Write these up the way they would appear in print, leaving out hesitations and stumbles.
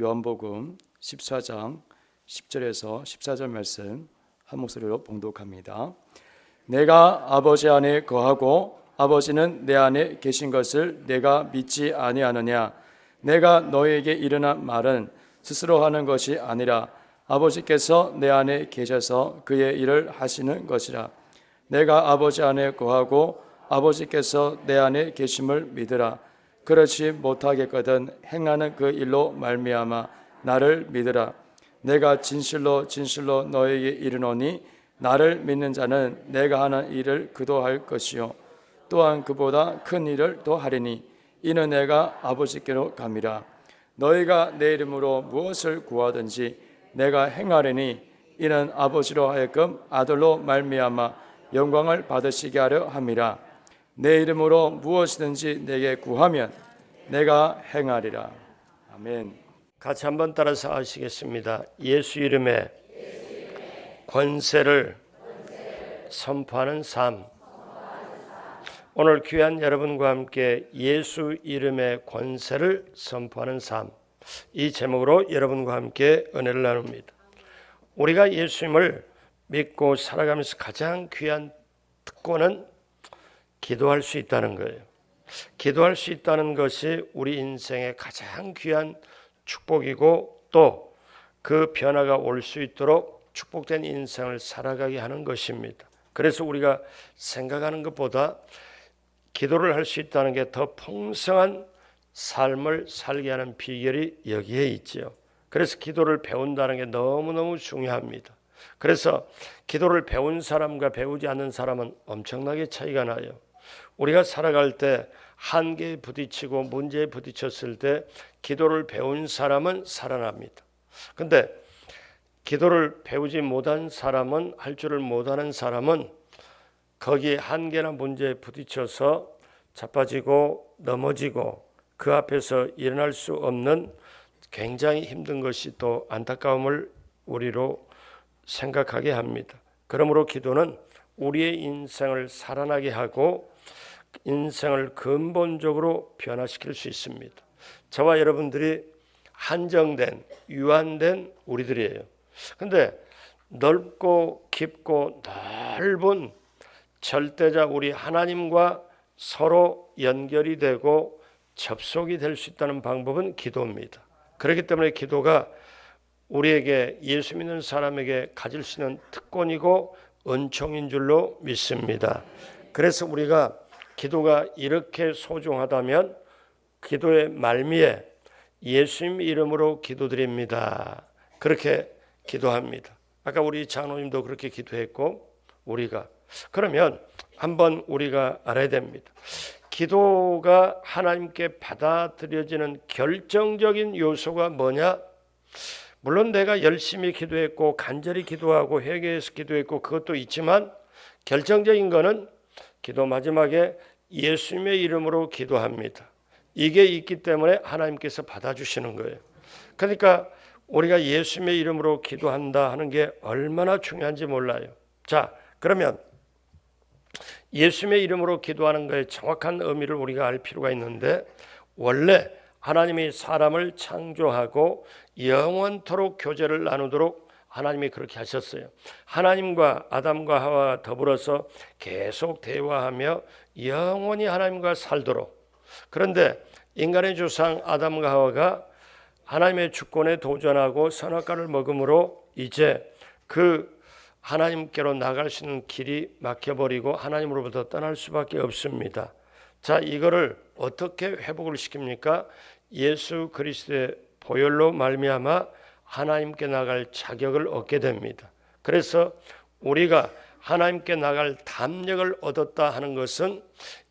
요한복음 14장 10절에서 14절 말씀 한 목소리로 봉독합니다. 내가 아버지 안에 거하고 아버지는 내 안에 계신 것을 내가 믿지 아니하느냐? 내가 너에게 이르는 말은 스스로 하는 것이 아니라 아버지께서 내 안에 계셔서 그의 일을 하시는 것이라. 내가 아버지 안에 거하고 아버지께서 내 안에 계심을 믿으라. 그렇지 못하겠거든 행하는 그 일로 말미암아 나를 믿으라. 내가 진실로 진실로 너에게 이르노니 나를 믿는 자는 내가 하는 일을 그도 할 것이요 또한 그보다 큰 일을 더 하리니 이는 내가 아버지께로 감이라. 너희가 내 이름으로 무엇을 구하든지 내가 행하리니 이는 아버지로 하여금 아들로 말미암아 영광을 받으시게 하려 함이라. 내 이름으로 무엇이든지 내게 구하면 내가 행하리라. 아멘. 같이 한번 따라서 하시겠습니다. 예수 이름의 권세를 선포하는 삶. 오늘 귀한 여러분과 함께 예수 이름의 권세를 선포하는 삶, 이 제목으로 여러분과 함께 은혜를 나눕니다. 우리가 예수님을 믿고 살아가면서 가장 귀한 특권은 기도할 수 있다는 거예요. 기도할 수 있다는 것이 우리 인생의 가장 귀한 축복이고 또 그 변화가 올 수 있도록 축복된 인생을 살아가게 하는 것입니다. 그래서 우리가 생각하는 것보다 기도를 할 수 있다는 게 더 풍성한 삶을 살게 하는 비결이 여기에 있죠. 그래서 기도를 배운다는 게 너무너무 중요합니다. 그래서 기도를 배운 사람과 배우지 않는 사람은 엄청나게 차이가 나요. 우리가 살아갈 때 한계에 부딪히고 문제에 부딪혔을 때 기도를 배운 사람은 살아납니다. 근데 기도를 배우지 못한 사람은, 할 줄을 못하는 사람은 거기에 한계나 문제에 부딪혀서 자빠지고 넘어지고 그 앞에서 일어날 수 없는 굉장히 힘든 것이 또 안타까움을 우리로 생각하게 합니다. 그러므로 기도는 우리의 인생을 살아나게 하고 인생을 근본적으로 변화시킬 수 있습니다. 저와 여러분들이 한정된, 유한된 우리들이에요. 근데 넓고 깊고 넓은 절대자 우리 하나님과 서로 연결이 되고 접속이 될 수 있다는 방법은 기도입니다. 그렇기 때문에 기도가 우리에게, 예수 믿는 사람에게 가질 수 있는 특권이고 은총인 줄로 믿습니다. 그래서 우리가 기도가 이렇게 소중하다면 기도의 말미에 예수님 이름으로 기도드립니다. 그렇게 기도합니다. 아까 우리 장로님도 그렇게 기도했고 우리가, 그러면 한번 우리가 알아야 됩니다. 기도가 하나님께 받아들여지는 결정적인 요소가 뭐냐? 물론 내가 열심히 기도했고 간절히 기도하고 회개해서 기도했고 그것도 있지만 결정적인 거는 기도 마지막에 예수님의 이름으로 기도합니다. 이게 있기 때문에 하나님께서 받아주시는 거예요. 그러니까 우리가 예수님의 이름으로 기도한다 하는 게 얼마나 중요한지 몰라요. 자, 그러면 예수님의 이름으로 기도하는 것의 정확한 의미를 우리가 알 필요가 있는데, 원래 하나님이 사람을 창조하고 영원토록 교제를 나누도록 하나님이 그렇게 하셨어요. 하나님과 아담과 하와가 더불어서 계속 대화하며 영원히 하나님과 살도록. 그런데 인간의 조상 아담과 하와가 하나님의 주권에 도전하고 선악과를 먹음으로 이제 그 하나님께로 나갈 수 있는 길이 막혀버리고 하나님으로부터 떠날 수밖에 없습니다. 자, 이거를 어떻게 회복을 시킵니까? 예수 그리스도의 보혈로 말미암아 하나님께 나갈 자격을 얻게 됩니다. 그래서 우리가 하나님께 나갈 담력을 얻었다 하는 것은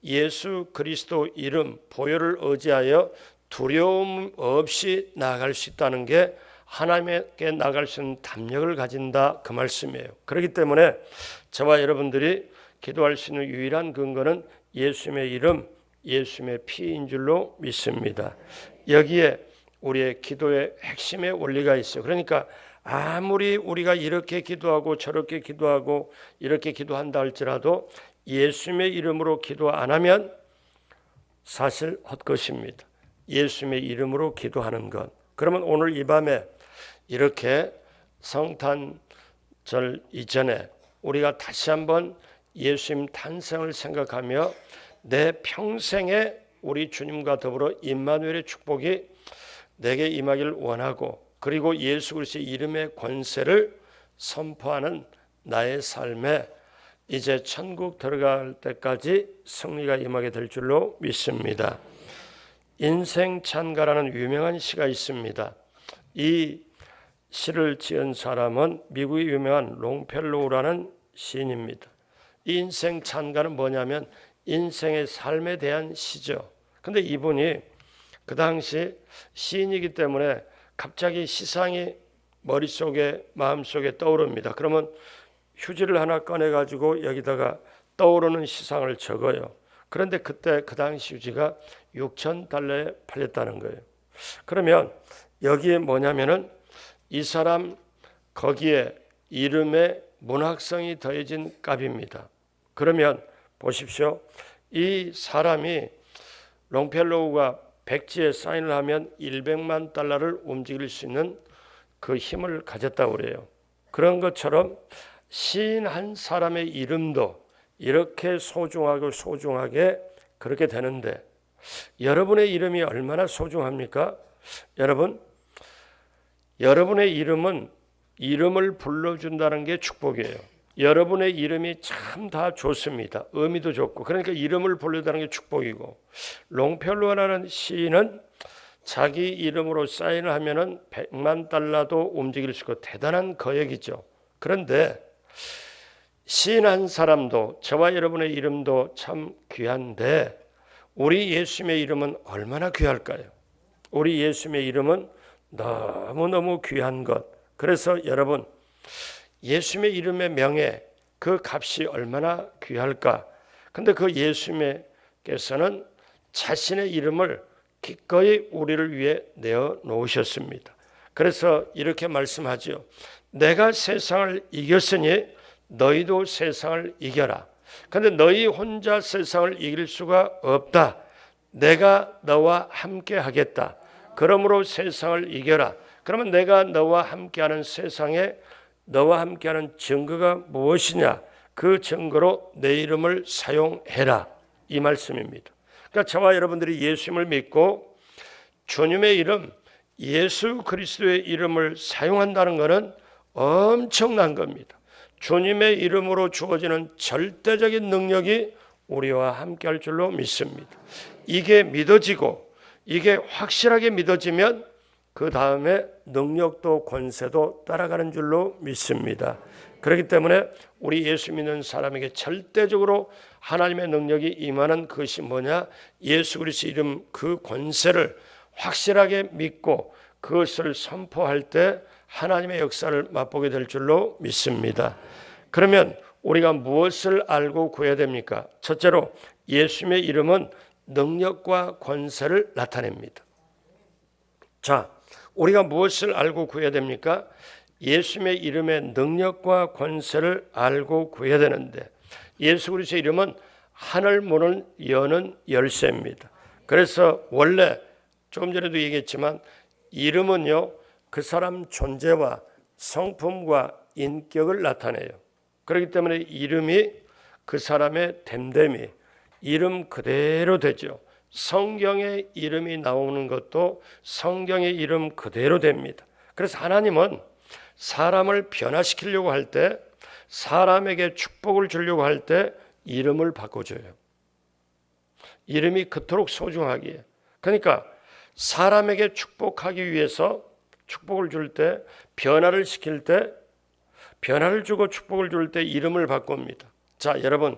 예수 그리스도 이름 보혈을 의지하여 두려움 없이 나아갈 수 있다는 게 하나님께 나갈 수 있는 담력을 가진다, 그 말씀이에요. 그렇기 때문에 저와 여러분들이 기도할 수 있는 유일한 근거는 예수님의 이름, 예수님의 피인 줄로 믿습니다. 여기에 우리의 기도의 핵심의 원리가 있어요. 그러니까 아무리 우리가 이렇게 기도하고 저렇게 기도하고 이렇게 기도한다 할지라도 예수님의 이름으로 기도 안 하면 사실 헛것입니다. 예수님의 이름으로 기도하는 것. 그러면 오늘 이 밤에 이렇게 성탄절 이전에 우리가 다시 한번 예수님 탄생을 생각하며 내 평생에 우리 주님과 더불어 임마누엘의 축복이 내게 임하기를 원하고, 그리고 예수 그리스도의 이름의 권세를 선포하는 나의 삶에 이제 천국 들어갈 때까지 승리가 임하게 될 줄로 믿습니다. 인생 찬가라는 유명한 시가 있습니다. 이 시를 지은 사람은 미국의 유명한 롱펠로우라는 시인입니다. 이 인생 찬가는 뭐냐면 인생의 삶에 대한 시죠. 근데 이분이 그 당시 시인이기 때문에 갑자기 시상이 머릿속에 마음속에 떠오릅니다. 그러면 휴지를 하나 꺼내가지고 여기다가 떠오르는 시상을 적어요. 그런데 그때 그 당시 휴지가 $6,000에 팔렸다는 거예요. 그러면 여기에 뭐냐면은 이 사람 거기에 이름에 문학성이 더해진 값입니다. 그러면 보십시오. 이 사람이 롱펠로우가 백지에 사인을 하면 $100만 움직일 수 있는 그 힘을 가졌다고 그래요. 그런 것처럼 시인 한 사람의 이름도 이렇게 소중하게 그렇게 되는데, 여러분의 이름이 얼마나 소중합니까? 여러분의 이름은 이름을 불러준다는 게 축복이에요. 여러분의 이름이 참 다 좋습니다. 의미도 좋고, 그러니까 이름을 불러다는 게 축복이고, 롱펠로우라는 시인은 자기 이름으로 사인을 하면은 $100만 움직일 수 있고 대단한 거액이죠. 그런데 시인 한 사람도, 저와 여러분의 이름도 참 귀한데 우리 예수님의 이름은 얼마나 귀할까요? 우리 예수님의 이름은 너무너무 귀한 것. 그래서 여러분, 예수님의 이름의 명예, 그 값이 얼마나 귀할까? 근데 그 예수님께서는 자신의 이름을 기꺼이 우리를 위해 내어 놓으셨습니다. 그래서 이렇게 말씀하죠. 내가 세상을 이겼으니 너희도 세상을 이겨라. 그런데 너희 혼자 세상을 이길 수가 없다. 내가 너와 함께 하겠다. 그러므로 세상을 이겨라. 그러면 내가 너와 함께하는 세상에 너와 함께하는 증거가 무엇이냐? 그 증거로 내 이름을 사용해라. 이 말씀입니다. 그러니까 저와 여러분들이 예수님을 믿고 주님의 이름, 예수 그리스도의 이름을 사용한다는 것은 엄청난 겁니다. 주님의 이름으로 주어지는 절대적인 능력이 우리와 함께할 줄로 믿습니다. 이게 믿어지고 이게 확실하게 믿어지면 그 다음에 능력도 권세도 따라가는 줄로 믿습니다. 그렇기 때문에 우리 예수 믿는 사람에게 절대적으로 하나님의 능력이 임하는 것이 뭐냐? 예수 그리스도 이름 그 권세를 확실하게 믿고 그것을 선포할 때 하나님의 역사를 맛보게 될 줄로 믿습니다. 그러면 우리가 무엇을 알고 구해야 됩니까? 첫째로 예수님의 이름은 능력과 권세를 나타냅니다. 자, 우리가 무엇을 알고 구해야 됩니까? 예수님의 이름의 능력과 권세를 알고 구해야 되는데, 예수 그리스도의 이름은 하늘 문을 여는 열쇠입니다. 그래서 원래 조금 전에도 얘기했지만 이름은요, 그 사람 존재와 성품과 인격을 나타내요. 그렇기 때문에 이름이 그 사람의 됨됨이 이름 그대로 되죠. 성경의 이름이 나오는 것도 성경의 이름 그대로 됩니다. 그래서 하나님은 사람을 변화시키려고 할 때, 사람에게 축복을 주려고 할 때 이름을 바꿔줘요. 이름이 그토록 소중하기에. 그러니까 사람에게 축복하기 위해서 축복을 줄 때, 변화를 시킬 때, 변화를 주고 축복을 줄 때 이름을 바꿉니다. 자, 여러분,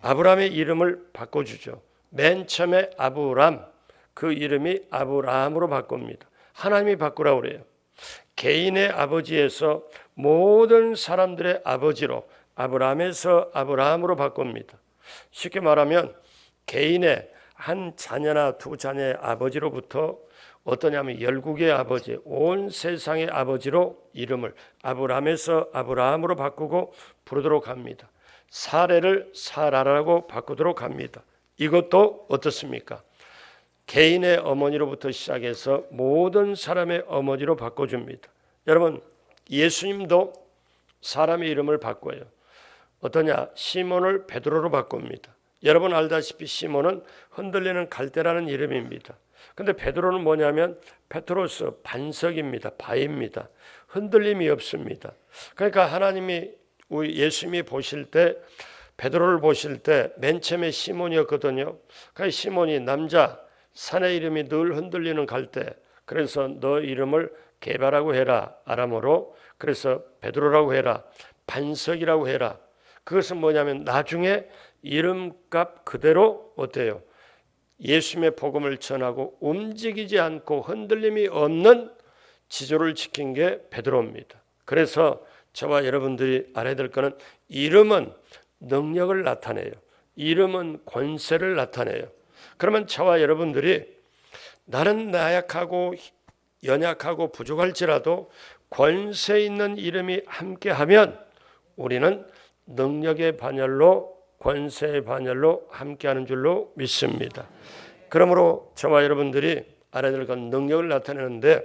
아브라함의 이름을 바꿔주죠. 맨 처음에 아브람, 그 이름이 아브라함으로 바꿉니다. 하나님이 바꾸라고 그래요. 개인의 아버지에서 모든 사람들의 아버지로, 아브라함에서 아브라함으로 바꿉니다. 쉽게 말하면 개인의 한 자녀나 두 자녀의 아버지로부터 어떠냐면 열국의 아버지, 온 세상의 아버지로 이름을 아브라함에서 아브라함으로 바꾸고 부르도록 합니다. 사레를 사라라고 바꾸도록 합니다. 이것도 어떻습니까? 개인의 어머니로부터 시작해서 모든 사람의 어머니로 바꿔줍니다. 여러분, 예수님도 사람의 이름을 바꿔요. 어떠냐? 시몬을 베드로로 바꿉니다. 여러분 알다시피 시몬은 흔들리는 갈대라는 이름입니다. 근데 베드로는 뭐냐면 페트로스, 반석입니다. 바위입니다. 흔들림이 없습니다. 그러니까 하나님이 예수님이 보실 때, 베드로를 보실 때 맨 처음에 시몬이었거든요. 그러니까 시몬이 남자, 산의 이름이 늘 흔들리는 갈대, 그래서 너 이름을 게바라고 해라, 아람어로. 그래서 베드로라고 해라, 반석이라고 해라. 그것은 뭐냐면 나중에 이름값 그대로 어때요? 예수님의 복음을 전하고 움직이지 않고 흔들림이 없는 지조를 지킨 게 베드로입니다. 그래서 저와 여러분들이 알아야 될 것은 이름은 능력을 나타내요. 이름은 권세를 나타내요. 그러면 저와 여러분들이 나는 나약하고 연약하고 부족할지라도 권세 있는 이름이 함께하면 우리는 능력의 반열로, 권세의 반열로 함께하는 줄로 믿습니다. 그러므로 저와 여러분들이 알아야 될 건 능력을 나타내는데,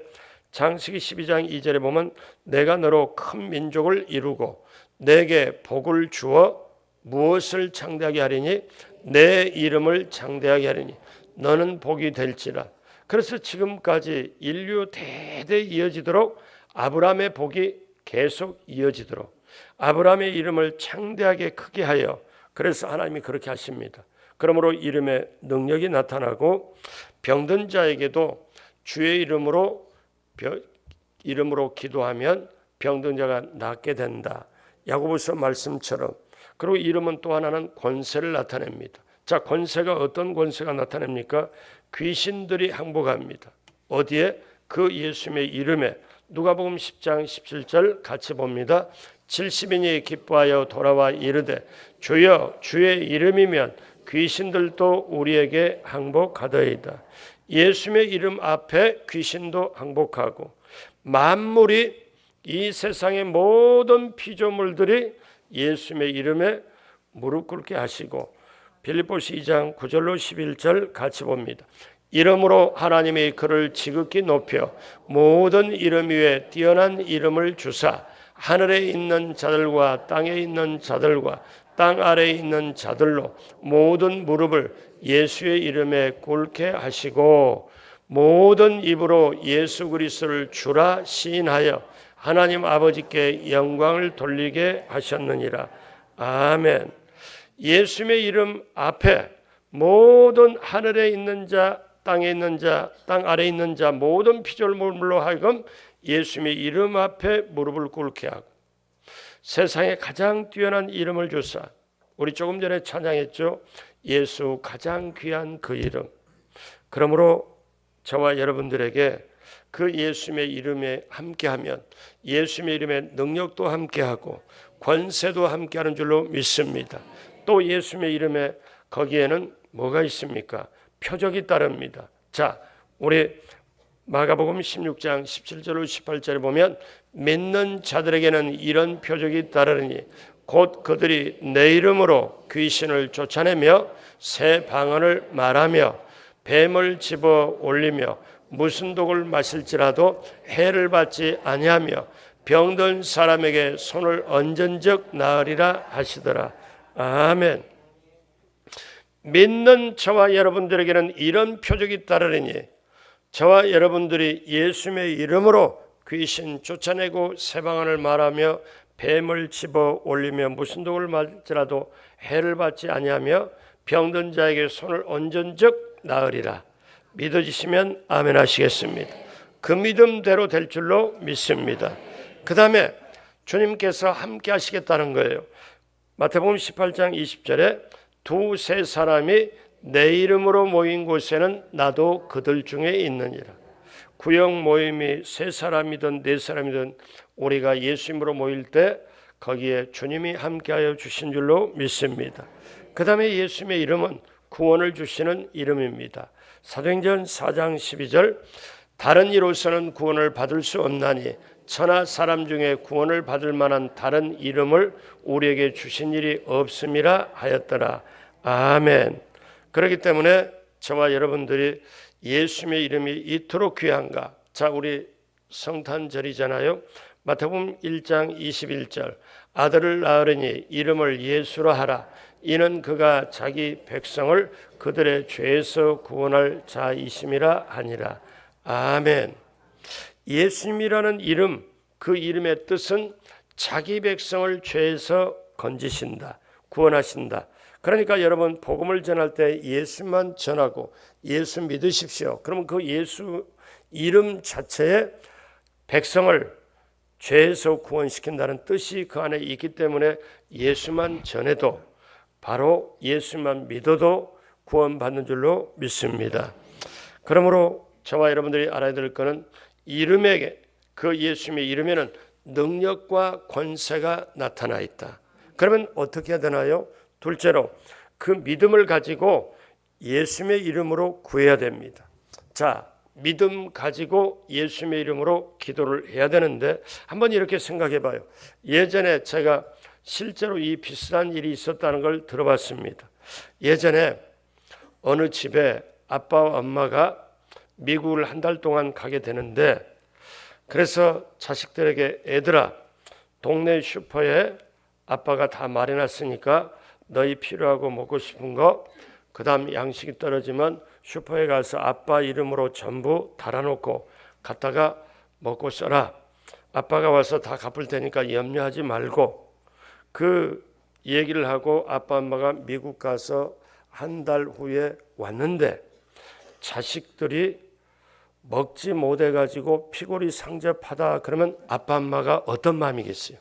창세기 12장 2절에 보면 내가 너로 큰 민족을 이루고 내게 복을 주어 무엇을 창대하게 하리니? 내 이름을 창대하게 하리니 너는 복이 될지라. 그래서 지금까지 인류 대대 이어지도록 아브라함의 복이 계속 이어지도록 아브라함의 이름을 창대하게 크게 하여, 그래서 하나님이 그렇게 하십니다. 그러므로 이름의 능력이 나타나고 병든 자에게도 주의 이름으로 기도하면 병든 자가 낫게 된다. 야고보서 말씀처럼. 그리고 이름은 또 하나는 권세를 나타냅니다. 자, 권세가 어떤 권세가 나타냅니까? 귀신들이 항복합니다. 어디에? 그 예수님의 이름에. 누가복음 10장 17절 같이 봅니다. 70인이 기뻐하여 돌아와 이르되 주여 주의 이름이면 귀신들도 우리에게 항복하더이다. 예수님의 이름 앞에 귀신도 항복하고 만물이, 이 세상의 모든 피조물들이 예수님의 이름에 무릎 꿇게 하시고, 빌립보서 2장 9절로 11절 같이 봅니다. 이름으로 하나님이 그를 지극히 높여 모든 이름 위에 뛰어난 이름을 주사 하늘에 있는 자들과 땅에 있는 자들과 땅 아래에 있는 자들로 모든 무릎을 예수의 이름에 꿇게 하시고 모든 입으로 예수 그리스도를 주라 시인하여 하나님 아버지께 영광을 돌리게 하셨느니라. 아멘. 예수님의 이름 앞에 모든 하늘에 있는 자, 땅에 있는 자, 땅 아래에 있는 자, 모든 피조물로 하여금 예수님의 이름 앞에 무릎을 꿇게 하고 세상에 가장 뛰어난 이름을 주사, 우리 조금 전에 찬양했죠. 예수 가장 귀한 그 이름. 그러므로 저와 여러분들에게 그 예수님의 이름에 함께하면 예수님의 이름에 능력도 함께하고 권세도 함께하는 줄로 믿습니다. 또 예수님의 이름에 거기에는 뭐가 있습니까? 표적이 따릅니다. 자, 우리 마가복음 16장 17절로 18절에 보면 믿는 자들에게는 이런 표적이 따르니 곧 그들이 내 이름으로 귀신을 쫓아내며 새 방언을 말하며 뱀을 집어 올리며 무슨 독을 마실지라도 해를 받지 아니하며 병든 사람에게 손을 얹은즉 나으리라 하시더라. 아멘. 믿는 저와 여러분들에게는 이런 표적이 따르리니 저와 여러분들이 예수님의 이름으로 귀신 쫓아내고 새 방언을 말하며 뱀을 집어 올리며 무슨 독을 맞을지라도 해를 받지 아니하며 병든 자에게 손을 얹은즉 나으리라. 믿어지시면 아멘 하시겠습니다. 그 믿음대로 될 줄로 믿습니다. 그 다음에 주님께서 함께 하시겠다는 거예요. 마태복음 18장 20절에 두세 사람이 내 이름으로 모인 곳에는 나도 그들 중에 있느니라. 구역 모임이 세 사람이든 네 사람이든 우리가 예수님으로 모일 때 거기에 주님이 함께하여 주신 줄로 믿습니다. 그 다음에 예수님의 이름은 구원을 주시는 이름입니다. 사도행전 4장 12절 다른 이로서는 구원을 받을 수 없나니 천하 사람 중에 구원을 받을 만한 다른 이름을 우리에게 주신 일이 없음이라 하였더라. 아멘. 그렇기 때문에 저와 여러분들이 예수님의 이름이 이토록 귀한가? 자, 우리 성탄절이잖아요. 마태복음 1장 21절 아들을 낳으리니 이름을 예수라 하라. 이는 그가 자기 백성을 그들의 죄에서 구원할 자이심이라 하니라. 아멘. 예수님이라는 이름, 그 이름의 뜻은 자기 백성을 죄에서 건지신다, 구원하신다. 그러니까 여러분 복음을 전할 때 예수만 전하고 예수 믿으십시오. 그러면 그 예수 이름 자체에 백성을 죄에서 구원시킨다는 뜻이 그 안에 있기 때문에 예수만 전해도 바로 예수만 믿어도 구원받는 줄로 믿습니다. 그러므로 저와 여러분들이 알아야 될 것은 이름에, 그 예수님의 이름에는 능력과 권세가 나타나 있다. 그러면 어떻게 해야 되나요? 둘째로 그 믿음을 가지고 예수님의 이름으로 구해야 됩니다. 자, 믿음 가지고 예수님의 이름으로 기도를 해야 되는데 한번 이렇게 생각해 봐요. 예전에 제가 실제로 이 비슷한 일이 있었다는 걸 들어봤습니다. 예전에 어느 집에 아빠와 엄마가 미국을 한 달 동안 가게 되는데, 그래서 자식들에게 애들아, 동네 슈퍼에 아빠가 다 마련했으니까 너희 필요하고 먹고 싶은 거, 그 다음 양식이 떨어지면 슈퍼에 가서 아빠 이름으로 전부 달아놓고 갔다가 먹고 써라. 아빠가 와서 다 갚을 테니까 염려하지 말고, 그 얘기를 하고 아빠 엄마가 미국 가서 한 달 후에 왔는데 자식들이 먹지 못해가지고 피골이 상접하다 그러면 아빠 엄마가 어떤 마음이겠어요?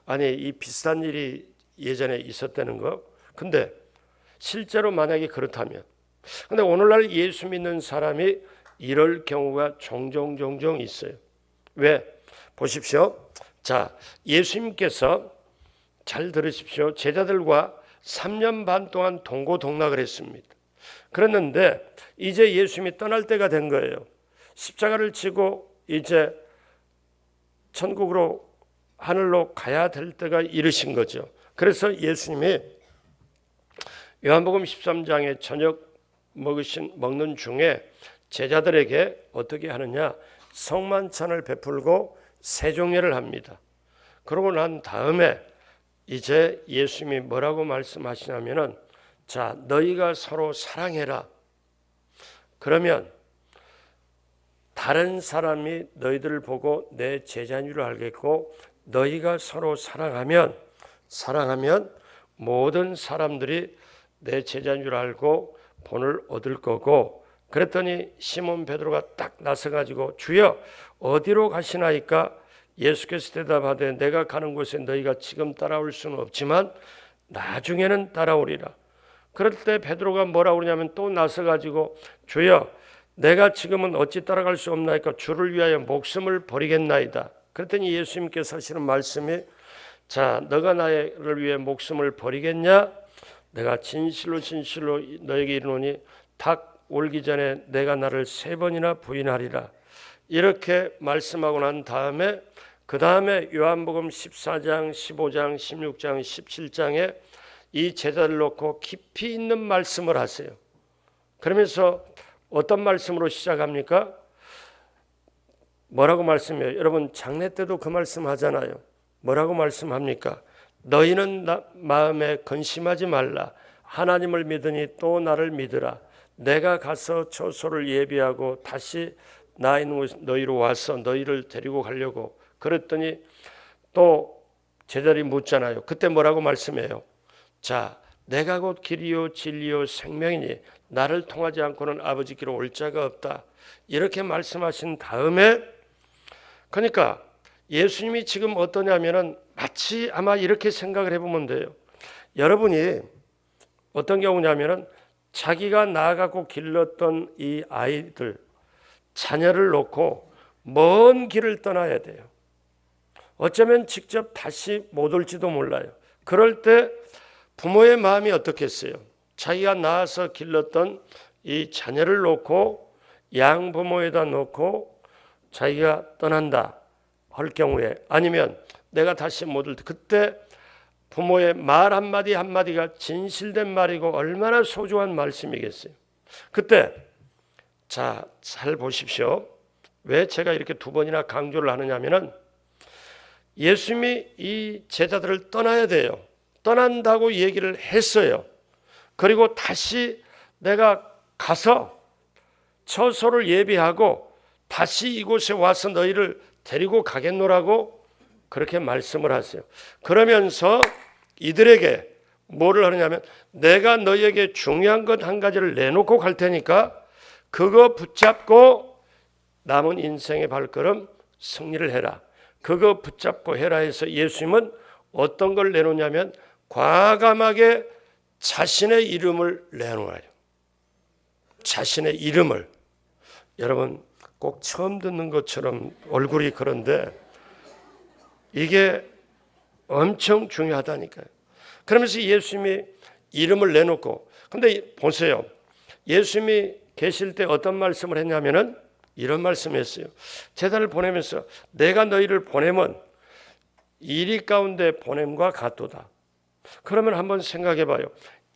아니, 이 비슷한 일이 예전에 있었다는 거. 근데 실제로 만약에 그렇다면, 근데 오늘날 예수 믿는 사람이 이럴 경우가 종종 있어요. 왜? 보십시오. 자, 예수님께서 잘 들으십시오. 제자들과 3년 반 동안 동고동락을 했습니다. 그랬는데 이제 예수님이 떠날 때가 된 거예요. 십자가를 지고 이제 천국으로, 하늘로 가야 될 때가 이르신 거죠. 그래서 예수님이 요한복음 13장에 저녁 먹는 중에 제자들에게 어떻게 하느냐, 성만찬을 베풀고 세종례를 합니다. 그러고 난 다음에 이제 예수님이 뭐라고 말씀하시냐면은, 자, 너희가 서로 사랑해라. 그러면 다른 사람이 너희들을 보고 내 제자인 줄 알겠고, 너희가 서로 사랑하면 모든 사람들이 내 제자인 줄 알고 본을 얻을 거고. 그랬더니 시몬 베드로가 딱 나서가지고 주여 어디로 가시나이까? 예수께서 대답하되 내가 가는 곳에 너희가 지금 따라올 수는 없지만 나중에는 따라오리라. 그럴 때 베드로가 뭐라고 그러냐면 또 나서가지고 주여 내가 지금은 어찌 따라갈 수 없나이까? 주를 위하여 목숨을 버리겠나이다. 그랬더니 예수님께서 하시는 말씀이, 자, 너가 나를 위해 목숨을 버리겠냐? 내가 진실로 너에게 이르노니 닭 올기 전에 내가 나를 3번이나 부인하리라. 이렇게 말씀하고 난 다음에 그 다음에 요한복음 14장, 15장, 16장, 17장에 이 제자를 놓고 깊이 있는 말씀을 하세요. 그러면서 어떤 말씀으로 시작합니까? 뭐라고 말씀해요? 여러분 장례 때도 그 말씀 하잖아요. 뭐라고 말씀합니까? 너희는 마음에 근심하지 말라. 하나님을 믿으니 또 나를 믿으라. 내가 가서 처소를 예비하고 다시 나 있는 곳 너희로 와서 너희를 데리고 가려고. 그랬더니 또 제자들이 묻잖아요. 그때 뭐라고 말씀해요? 자, 내가 곧 길이요 진리요 생명이니 나를 통하지 않고는 아버지께로 올 자가 없다. 이렇게 말씀하신 다음에, 그러니까 예수님이 지금 어떠냐면은 마치 아마 이렇게 생각을 해보면 돼요. 여러분이 어떤 경우냐면은 자기가 낳아가고 길렀던 이 아이들, 자녀를 놓고 먼 길을 떠나야 돼요. 어쩌면 직접 다시 못 올지도 몰라요. 그럴 때 부모의 마음이 어떻겠어요? 자기가 낳아서 길렀던 이 자녀를 놓고 양부모에다 놓고 자기가 떠난다 할 경우에, 아니면 내가 다시 못 올 때, 그때 부모의 말 한마디 한마디가 진실된 말이고 얼마나 소중한 말씀이겠어요. 그때 자, 잘 보십시오. 왜 제가 이렇게 두 번이나 강조를 하느냐면은 예수님이 이 제자들을 떠나야 돼요. 떠난다고 얘기를 했어요. 그리고 다시 내가 가서 처소를 예비하고 다시 이곳에 와서 너희를 데리고 가겠노라고 그렇게 말씀을 하세요. 그러면서 이들에게 뭐를 하느냐면 내가 너희에게 중요한 것 한 가지를 내놓고 갈 테니까 그거 붙잡고 남은 인생의 발걸음 승리를 해라. 그거 붙잡고 해라 해서 예수님은 어떤 걸 내놓냐면 과감하게 자신의 이름을 내놓아요. 자신의 이름을. 여러분 꼭 처음 듣는 것처럼 얼굴이 그런데 이게 엄청 중요하다니까요. 그러면서 예수님이 이름을 내놓고, 근데 보세요. 예수님이 계실 때 어떤 말씀을 했냐면은 이런 말씀했어요. 제자를 보내면서 내가 너희를 보내면 이리 가운데 보냄과 같도다. 그러면 한번 생각해 봐요.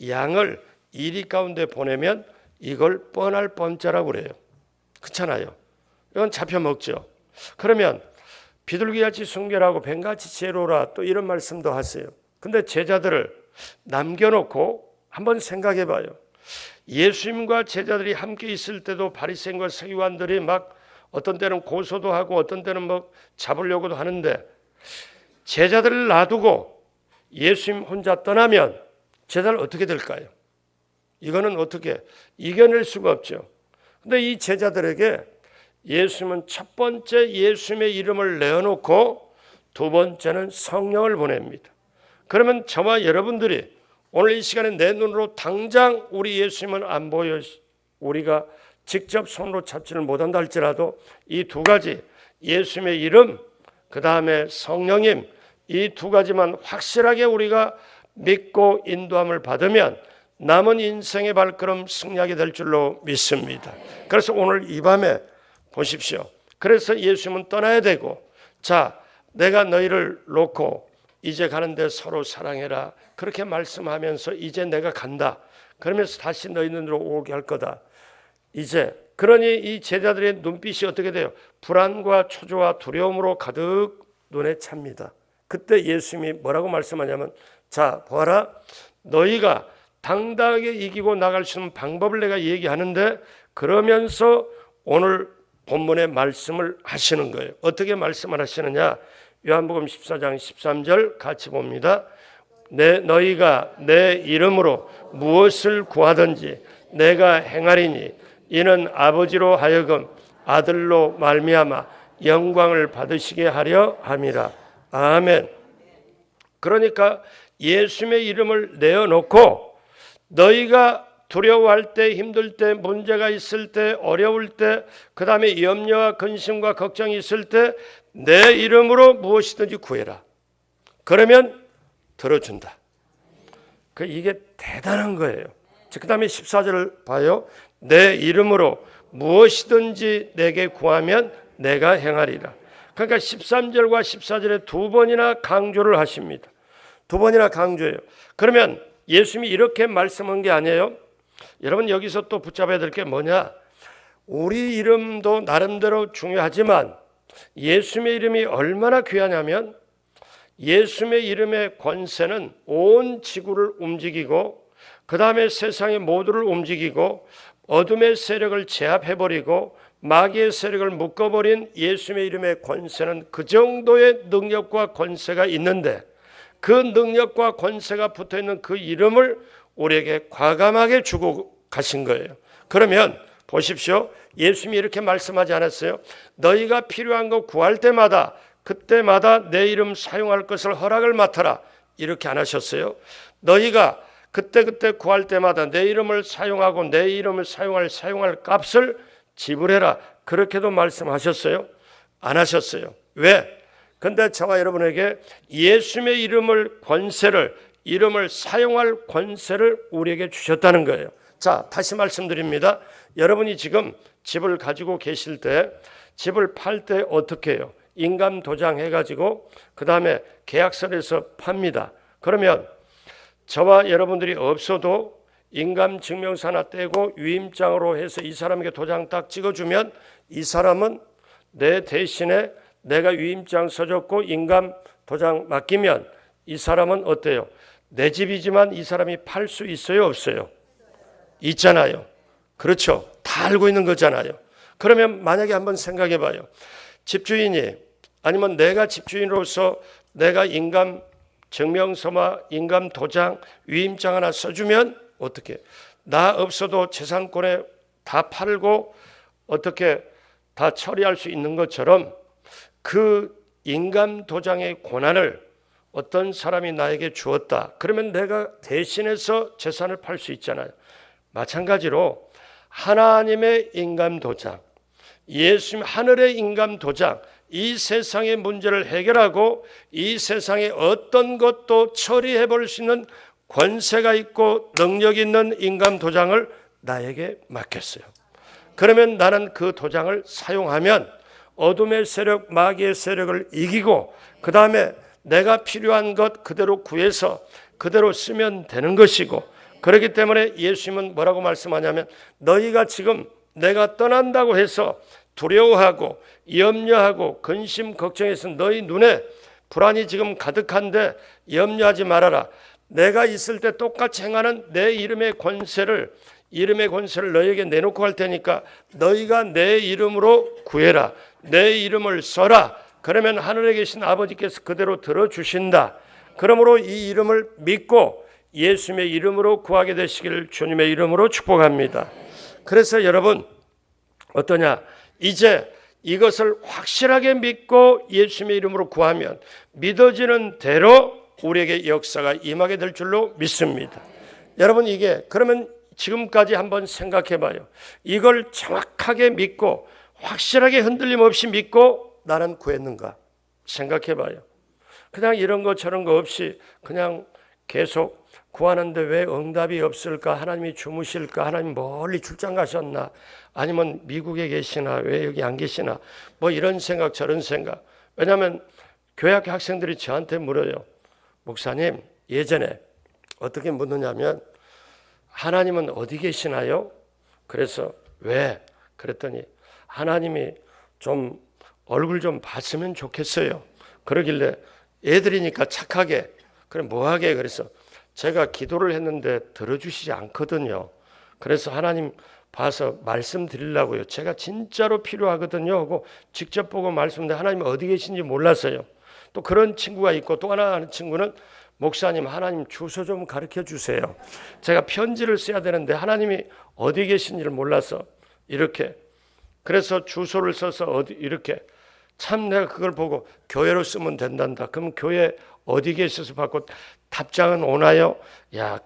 양을 이리 가운데 보내면 이걸 뻔할 뻔자라고 그래요. 그렇잖아요. 이건 잡혀 먹죠. 그러면 비둘기같이 순결하고 뱀같이 지혜로우라 또 이런 말씀도 하세요. 근데 제자들을 남겨놓고 한번 생각해 봐요. 예수님과 제자들이 함께 있을 때도 바리새인과 서기관들이 막 어떤 때는 고소도 하고 어떤 때는 뭐 잡으려고도 하는데 제자들을 놔두고 예수님 혼자 떠나면 제자들 어떻게 될까요? 이거는 어떻게 이겨낼 수가 없죠. 근데 이 제자들에게 예수님은 첫 번째 예수님의 이름을 내어놓고 두 번째는 성령을 보냅니다. 그러면 저와 여러분들이 오늘 이 시간에 내 눈으로 당장 우리 예수님은 안 보여 우리가 직접 손으로 잡지를 못한다 할지라도 이 두 가지 예수님의 이름 그 다음에 성령님 이 두 가지만 확실하게 우리가 믿고 인도함을 받으면 남은 인생의 발걸음 승리하게 될 줄로 믿습니다. 그래서 오늘 이 밤에 보십시오. 그래서 예수님은 떠나야 되고 자 내가 너희를 놓고 이제 가는데 서로 사랑해라 그렇게 말씀하면서 이제 내가 간다. 그러면서 다시 너희 눈으로 오게 할 거다. 이제 그러니 이 제자들의 눈빛이 어떻게 돼요? 불안과 초조와 두려움으로 가득 눈에 찹니다. 그때 예수님이 뭐라고 말씀하냐면 자 보아라 너희가 당당하게 이기고 나갈 수 있는 방법을 내가 얘기하는데 그러면서 오늘 본문의 말씀을 하시는 거예요. 어떻게 말씀을 하시느냐? 요한복음 14장 13절 같이 봅니다. 너희가 내 이름으로 무엇을 구하든지 내가 행하리니 이는 아버지로 하여금 아들로 말미암아 영광을 받으시게 하려 함이라. 아멘. 그러니까 예수님의 이름을 내어놓고 너희가 두려워할 때, 힘들 때, 문제가 있을 때, 어려울 때, 그 다음에 염려와 근심과 걱정이 있을 때 내 이름으로 무엇이든지 구해라. 그러면 들어준다. 이게 대단한 거예요. 그 다음에 14절을 봐요. 내 이름으로 무엇이든지 내게 구하면 내가 행하리라. 그러니까 13절과 14절에 두 번이나 강조를 하십니다. 두 번이나 강조해요. 그러면 예수님이 이렇게 말씀한 게 아니에요. 여러분 여기서 또 붙잡아야 될 게 뭐냐? 우리 이름도 나름대로 중요하지만 예수님의 이름이 얼마나 귀하냐면 예수님의 이름의 권세는 온 지구를 움직이고 그 다음에 세상의 모두를 움직이고 어둠의 세력을 제압해버리고 마귀의 세력을 묶어버린 예수님의 이름의 권세는 그 정도의 능력과 권세가 있는데 그 능력과 권세가 붙어있는 그 이름을 우리에게 과감하게 주고 가신 거예요. 그러면 보십시오. 예수님이 이렇게 말씀하지 않았어요? 너희가 필요한 거 구할 때마다 그때마다 내 이름 사용할 것을 허락을 맡아라. 이렇게 안 하셨어요? 너희가 그때 구할 때마다 내 이름을 사용하고 내 이름을 사용할 값을 지불해라. 그렇게도 말씀하셨어요? 안 하셨어요. 왜? 근데 저와 여러분에게 예수님의 이름을 사용할 권세를 우리에게 주셨다는 거예요. 자, 다시 말씀드립니다. 여러분이 지금 집을 가지고 계실 때 집을 팔 때 어떻게 해요? 인감 도장 해가지고 그 다음에 계약서에서 팝니다. 그러면 저와 여러분들이 없어도 인감 증명서 하나 떼고 위임장으로 해서 이 사람에게 도장 딱 찍어주면 이 사람은 내 대신에 내가 위임장 써줬고 인감 도장 맡기면 이 사람은 어때요? 내 집이지만 이 사람이 팔 수 있어요, 없어요? 있잖아요. 그렇죠. 다 알고 있는 거잖아요. 그러면 만약에 한번 생각해 봐요. 집주인이 아니면 내가 집주인으로서 내가 인감 증명서와 인감 도장, 위임장 하나 써주면 어떻게? 나 없어도 재산권에 다 팔고 어떻게 다 처리할 수 있는 것처럼 그 인감 도장의 권한을 어떤 사람이 나에게 주었다. 그러면 내가 대신해서 재산을 팔 수 있잖아요. 마찬가지로 하나님의 인감 도장, 예수님 하늘의 인감 도장, 이 세상의 문제를 해결하고 이 세상의 어떤 것도 처리해 볼 수 있는 권세가 있고 능력 있는 인감 도장을 나에게 맡겼어요. 그러면 나는 그 도장을 사용하면 어둠의 세력, 마귀의 세력을 이기고 그 다음에 내가 필요한 것 그대로 구해서 그대로 쓰면 되는 것이고, 그렇기 때문에 예수님은 뭐라고 말씀하냐면 너희가 지금 내가 떠난다고 해서 두려워하고 염려하고 근심 걱정해서 너희 눈에 불안이 지금 가득한데 염려하지 말아라. 내가 있을 때 똑같이 행하는 내 이름의 권세를 너희에게 내놓고 할 테니까 너희가 내 이름으로 구해라. 내 이름을 써라. 그러면 하늘에 계신 아버지께서 그대로 들어주신다. 그러므로 이 이름을 믿고 예수님의 이름으로 구하게 되시기를 주님의 이름으로 축복합니다. 그래서 여러분 어떠냐? 이제 이것을 확실하게 믿고 예수님의 이름으로 구하면 믿어지는 대로 우리에게 역사가 임하게 될 줄로 믿습니다. 여러분 이게 그러면 지금까지 한번 생각해 봐요. 이걸 정확하게 믿고 확실하게 흔들림 없이 믿고 나는 구했는가? 생각해 봐요. 그냥 이런 거 저런 거 없이 그냥 계속 구하는데 왜 응답이 없을까? 하나님이 주무실까? 하나님 멀리 출장 가셨나? 아니면 미국에 계시나? 왜 여기 안 계시나? 뭐 이런 생각 저런 생각. 왜냐하면 교회학교 학생들이 저한테 물어요. 목사님 예전에 어떻게 묻느냐면 하나님은 어디 계시나요? 그래서 왜? 그랬더니 하나님이 좀 얼굴 좀 봤으면 좋겠어요. 그러길래 애들이니까 착하게 그래 뭐하게 그래서 제가 기도를 했는데 들어주시지 않거든요. 그래서 하나님 봐서 말씀드리려고요. 제가 진짜로 필요하거든요 하고 직접 보고 말씀드렸는데 하나님 어디 계신지 몰라서요. 또 그런 친구가 있고 또 하나 하는 친구는 목사님 하나님 주소 좀 가르쳐 주세요. 제가 편지를 써야 되는데 하나님이 어디 계신지를 몰라서 이렇게 그래서 주소를 써서 어디 이렇게 참 내가 그걸 보고 교회로 쓰면 된단다. 그럼 교회 어디 계셔서 받고 답장은 오나요? 야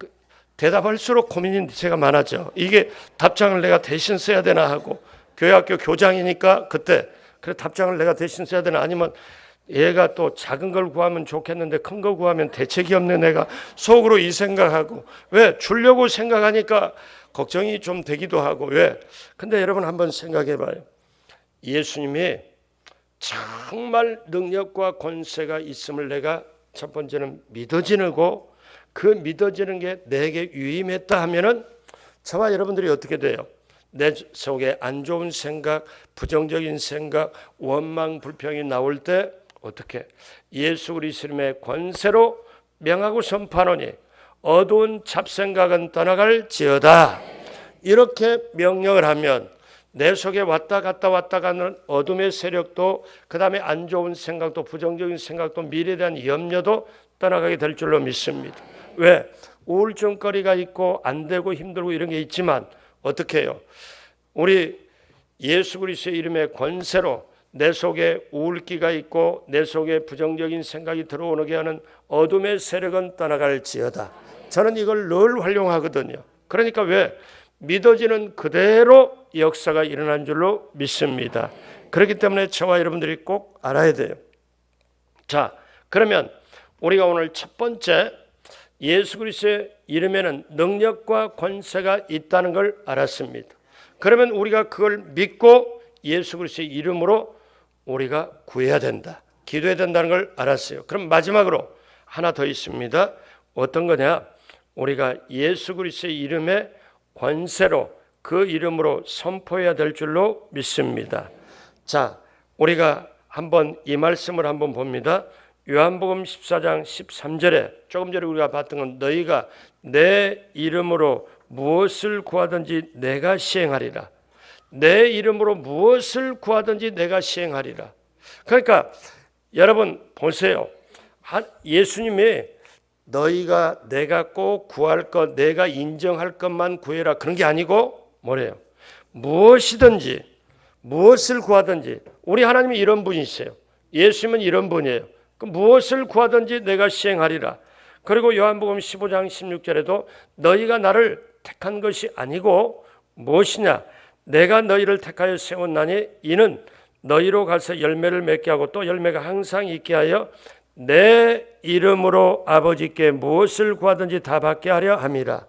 대답할수록 고민이 제가 많아져. 이게 답장을 내가 대신 써야 되나 하고 교회학교 교장이니까 그때 그래 답장을 내가 대신 써야 되나 아니면 얘가 또 작은 걸 구하면 좋겠는데 큰 거 구하면 대책이 없네 내가 속으로 이 생각하고 왜 주려고 생각하니까 걱정이 좀 되기도 하고 왜? 근데 여러분 한번 생각해 봐요. 예수님이 정말 능력과 권세가 있음을 내가 첫 번째는 믿어지고 그 믿어지는 게 내게 유임했다 하면은 저와 여러분들이 어떻게 돼요? 내 속에 안 좋은 생각, 부정적인 생각, 원망, 불평이 나올 때 어떻게? 예수 그리스도의 권세로 명하고 선포하노니 어두운 잡생각은 떠나갈지어다. 이렇게 명령을 하면 내 속에 왔다 갔다 가는 어둠의 세력도 그 다음에 안 좋은 생각도 부정적인 생각도 미래에 대한 염려도 떠나가게 될 줄로 믿습니다. 왜? 우울증거리가 있고 안 되고 힘들고 이런 게 있지만 어떻게 해요? 우리 예수 그리스도의 이름의 권세로 내 속에 우울기가 있고 내 속에 부정적인 생각이 들어오게 하는 어둠의 세력은 떠나갈지어다. 저는 이걸 늘 활용하거든요. 그러니까 왜? 믿어지는 그대로 역사가 일어난 줄로 믿습니다. 그렇기 때문에 저와 여러분들이 꼭 알아야 돼요. 자, 그러면 우리가 오늘 첫 번째 예수 그리스도의 이름에는 능력과 권세가 있다는 걸 알았습니다. 그러면 우리가 그걸 믿고 예수 그리스도의 이름으로 우리가 구해야 된다. 기도해야 된다는 걸 알았어요. 그럼 마지막으로 하나 더 있습니다. 어떤 거냐? 우리가 예수 그리스도의 이름의 권세로 그 이름으로 선포해야 될 줄로 믿습니다. 자, 우리가 한번 이 말씀을 한번 봅니다. 요한복음 14장 13절에 조금 전에 우리가 봤던 건 너희가 내 이름으로 무엇을 구하든지 내가 시행하리라. 내 이름으로 무엇을 구하든지 내가 시행하리라. 그러니까 여러분 보세요. 예수님이 너희가 내가 꼭 구할 것, 내가 인정할 것만 구해라 그런 게 아니고 뭐래요? 무엇이든지 무엇을 구하든지. 우리 하나님이 이런 분이세요. 예수님은 이런 분이에요. 무엇을 구하든지 내가 시행하리라. 그리고 요한복음 15장 16절에도 너희가 나를 택한 것이 아니고 무엇이냐? 내가 너희를 택하여 세웠나니 이는 너희로 가서 열매를 맺게 하고 또 열매가 항상 있게 하여 내 이름으로 아버지께 무엇을 구하든지 다 받게 하려 함이라.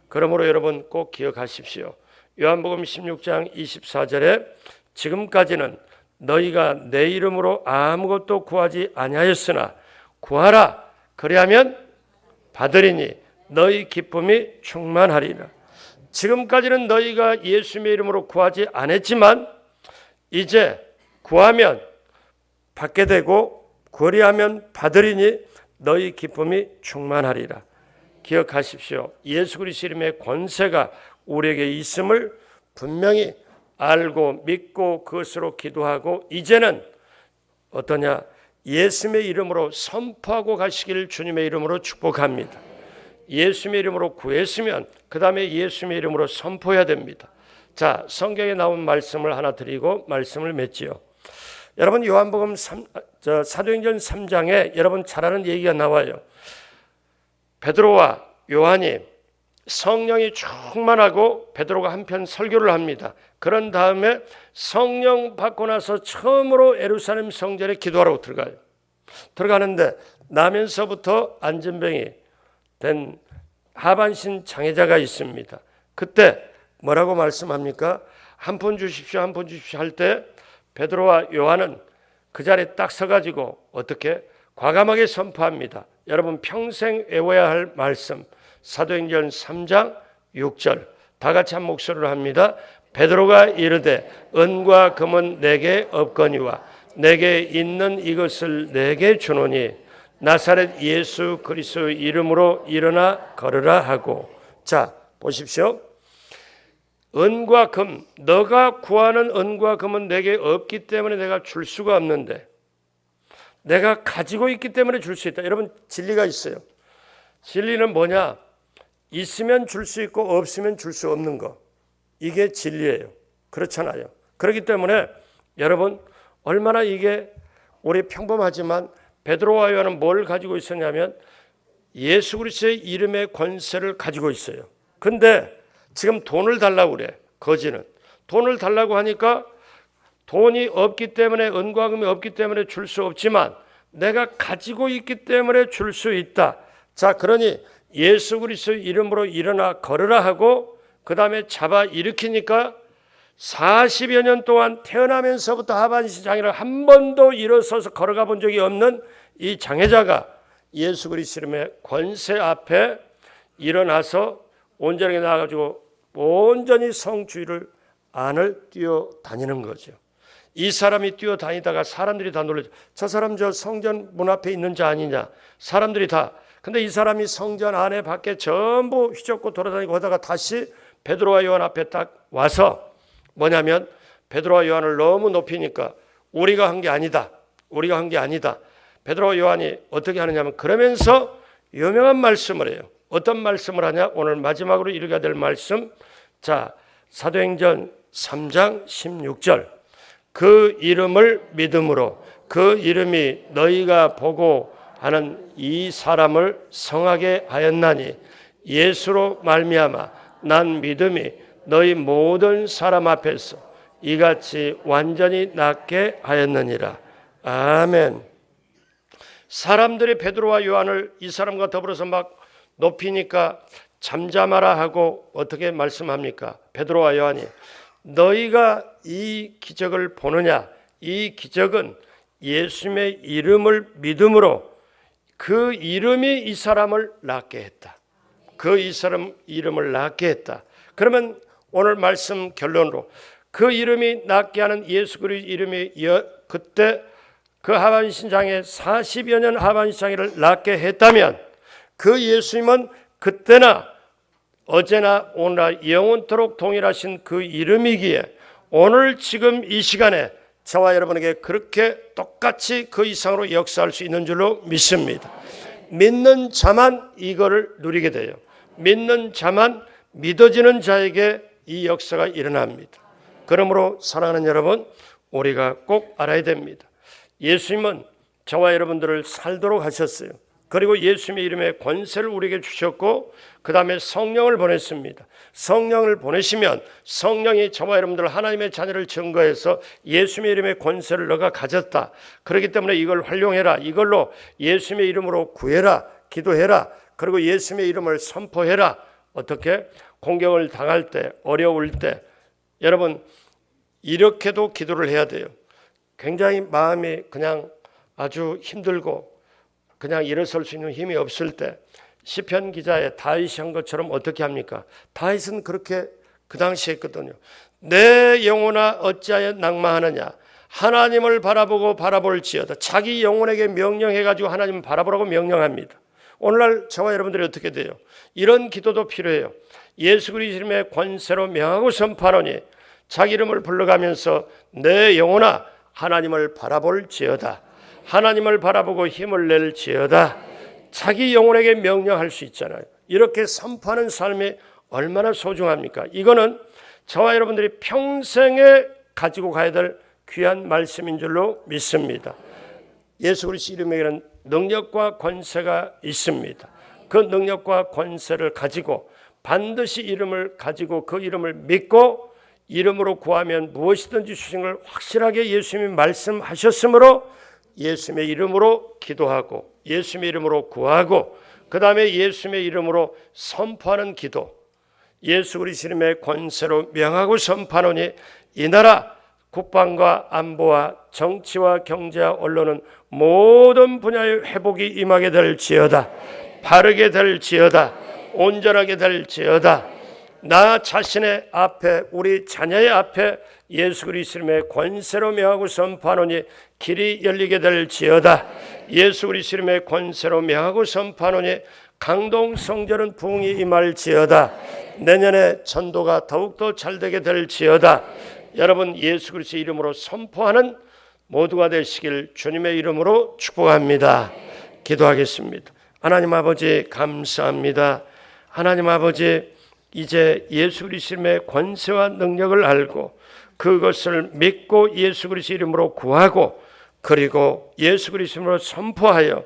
그러므로 여러분 꼭 기억하십시오. 요한복음 16장 24절에 지금까지는 너희가 내 이름으로 아무것도 구하지 아니하였으나 구하라 그리하면 받으리니 너희 기쁨이 충만하리라. 지금까지는 너희가 예수님의 이름으로 구하지 않았지만 이제 구하면 받게 되고 구리하면 받으리니 너희 기쁨이 충만하리라. 기억하십시오. 예수 그리스도 이름의 권세가 우리에게 있음을 분명히 알고 믿고 그것으로 기도하고 이제는 어떠냐? 예수님의 이름으로 선포하고 가시기를 주님의 이름으로 축복합니다. 예수님의 이름으로 구했으면 그 다음에 예수님의 이름으로 선포해야 됩니다. 자, 성경에 나온 말씀을 하나 드리고 말씀을 맺지요. 여러분 요한복음 사도행전 3장에 여러분 잘 아는 얘기가 나와요. 베드로와 요한이 성령이 충만하고 베드로가 한편 설교를 합니다. 그런 다음에 성령 받고 나서 처음으로 예루살렘 성전에 기도하러 들어가요. 들어가는데 나면서부터 안전병이 된 하반신 장애자가 있습니다. 그때 뭐라고 말씀합니까? 한 푼 주십시오, 한 푼 주십시오 할 때 베드로와 요한은 그 자리에 딱 서가지고 어떻게 과감하게 선포합니다. 여러분 평생 외워야 할 말씀 사도행전 3장 6절 다 같이 한 목소리로 합니다. 베드로가 이르되 은과 금은 내게 없거니와 내게 있는 이것을 내게 주노니 나사렛 예수 그리스도 이름으로 일어나 걸으라 하고. 자 보십시오. 은과 금, 너가 구하는 은과 금은 내게 없기 때문에 내가 줄 수가 없는데 내가 가지고 있기 때문에 줄 수 있다. 여러분 진리가 있어요. 진리는 뭐냐? 있으면 줄 수 있고 없으면 줄 수 없는 거. 이게 진리예요. 그렇잖아요. 그렇기 때문에 여러분 얼마나 이게 우리 평범하지만 베드로와 요한은 뭘 가지고 있었냐면 예수 그리스도의 이름의 권세를 가지고 있어요. 근데 지금 돈을 달라고 그래. 거지는 돈을 달라고 하니까 돈이 없기 때문에 은과 금이 없기 때문에 줄 수 없지만 내가 가지고 있기 때문에 줄 수 있다. 자, 그러니 예수 그리스도 이름으로 일어나 걸으라 하고 그 다음에 잡아 일으키니까 40여 년 동안 태어나면서부터 하반신 장애를 한 번도 일어서서 걸어가 본 적이 없는 이 장애자가 예수 그리스도 이름의 권세 앞에 일어나서 온전하게 나와가지고 온전히 성주의를 안을 뛰어다니는 거죠. 이 사람이 뛰어다니다가 사람들이 다 놀라죠. 저 사람 저 성전 문 앞에 있는 자 아니냐. 사람들이 다. 근데 이 사람이 성전 안에 밖에 전부 휘젓고 돌아다니고 하다가 다시 베드로와 요한 앞에 딱 와서 뭐냐면 베드로와 요한을 너무 높이니까 우리가 한 게 아니다. 우리가 한 게 아니다. 베드로와 요한이 어떻게 하느냐면 그러면서 유명한 말씀을 해요. 어떤 말씀을 하냐? 오늘 마지막으로 읽어야 될 말씀. 자, 사도행전 3장 16절. 그 이름을 믿음으로 그 이름이 너희가 보고 하는 이 사람을 성하게 하였나니 예수로 말미암아 난 믿음이 너희 모든 사람 앞에서 이같이 완전히 낫게 하였느니라. 아멘. 사람들이 베드로와 요한을 이 사람과 더불어서 막 높이니까 잠잠하라 하고 어떻게 말씀합니까? 베드로와 요한이 너희가 이 기적을 보느냐? 이 기적은 예수님의 이름을 믿음으로 그 이름이 이 사람을 낫게 했다. 그 이 사람 이름을 낫게 했다. 그러면 오늘 말씀 결론으로 그 이름이 낫게 하는 예수 그리스도 이름이 그때 그 하반신장에 40여 년 하반신장애를 낫게 했다면 그 예수님은 그때나 어제나 오늘나 영원토록 동일하신 그 이름이기에 오늘 지금 이 시간에 저와 여러분에게 그렇게 똑같이 그 이상으로 역사할 수 있는 줄로 믿습니다. 믿는 자만 이거를 누리게 돼요. 믿는 자만 믿어지는 자에게 이 역사가 일어납니다. 그러므로 사랑하는 여러분, 우리가 꼭 알아야 됩니다. 예수님은 저와 여러분들을 살도록 하셨어요. 그리고 예수님의 이름에 권세를 우리에게 주셨고 그 다음에 성령을 보냈습니다. 성령을 보내시면 성령이 저와 여러분들 하나님의 자녀를 증거해서 예수님의 이름의 권세를 너가 가졌다. 그렇기 때문에 이걸 활용해라. 이걸로 예수님의 이름으로 구해라. 기도해라. 그리고 예수님의 이름을 선포해라. 어떻게? 공격을 당할 때, 어려울 때 여러분 이렇게도 기도를 해야 돼요. 굉장히 마음이 그냥 아주 힘들고 그냥 일어설 수 있는 힘이 없을 때 시편 기자의 다윗이 한 것처럼 어떻게 합니까? 다윗은 그렇게 그 당시에 했거든요. 내 영혼아 어찌하여 낭망하느냐? 하나님을 바라볼지어다. 자기 영혼에게 명령해가지고 하나님을 바라보라고 명령합니다. 오늘날 저와 여러분들이 어떻게 돼요? 이런 기도도 필요해요. 예수 그리스도 이름의 권세로 명하고 선포하노니 자기 이름을 불러가면서 내 영혼아 하나님을 바라볼지어다. 하나님을 바라보고 힘을 낼지어다. 자기 영혼에게 명령할 수 있잖아요. 이렇게 선포하는 삶이 얼마나 소중합니까? 이거는 저와 여러분들이 평생에 가지고 가야 될 귀한 말씀인 줄로 믿습니다. 예수 그리스도 이름에는 능력과 권세가 있습니다. 그 능력과 권세를 가지고 반드시 이름을 가지고 그 이름을 믿고 이름으로 구하면 무엇이든지 주신 걸 확실하게 예수님이 말씀하셨으므로 예수님의 이름으로 기도하고 예수님의 이름으로 구하고 그 다음에 예수님의 이름으로 선포하는 기도. 예수 그리스도 이름의 권세로 명하고 선포하노니 이 나라 국방과 안보와 정치와 경제와 언론은 모든 분야의 회복이 임하게 될지어다. 바르게 될지어다. 온전하게 될지어다. 나 자신의 앞에 우리 자녀의 앞에 예수 그리스도 이름의 권세로 명하고 선포하노니 길이 열리게 될지어다. 예수 그리스도 이름의 권세로 명하고 선포하노니 강동 성전은 부흥이 임할지어다. 내년에 전도가 더욱더 잘되게 될지어다. 여러분 예수 그리스도 이름으로 선포하는 모두가 되시길 주님의 이름으로 축복합니다. 기도하겠습니다. 하나님 아버지 감사합니다. 하나님 아버지 이제 예수 그리스도 이름의 권세와 능력을 알고 그것을 믿고 예수 그리스도 이름으로 구하고 그리고 예수 그리스도 이름으로 선포하여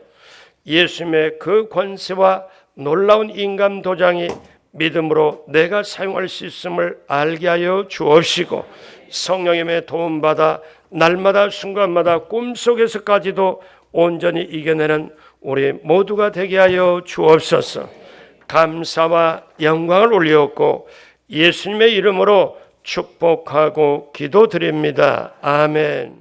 예수님의 그 권세와 놀라운 인간 도장이 믿음으로 내가 사용할 수 있음을 알게 하여 주옵시고 성령님의 도움받아 날마다 순간마다 꿈속에서까지도 온전히 이겨내는 우리 모두가 되게 하여 주옵소서. 감사와 영광을 올리었고 예수님의 이름으로 축복하고 기도드립니다. 아멘.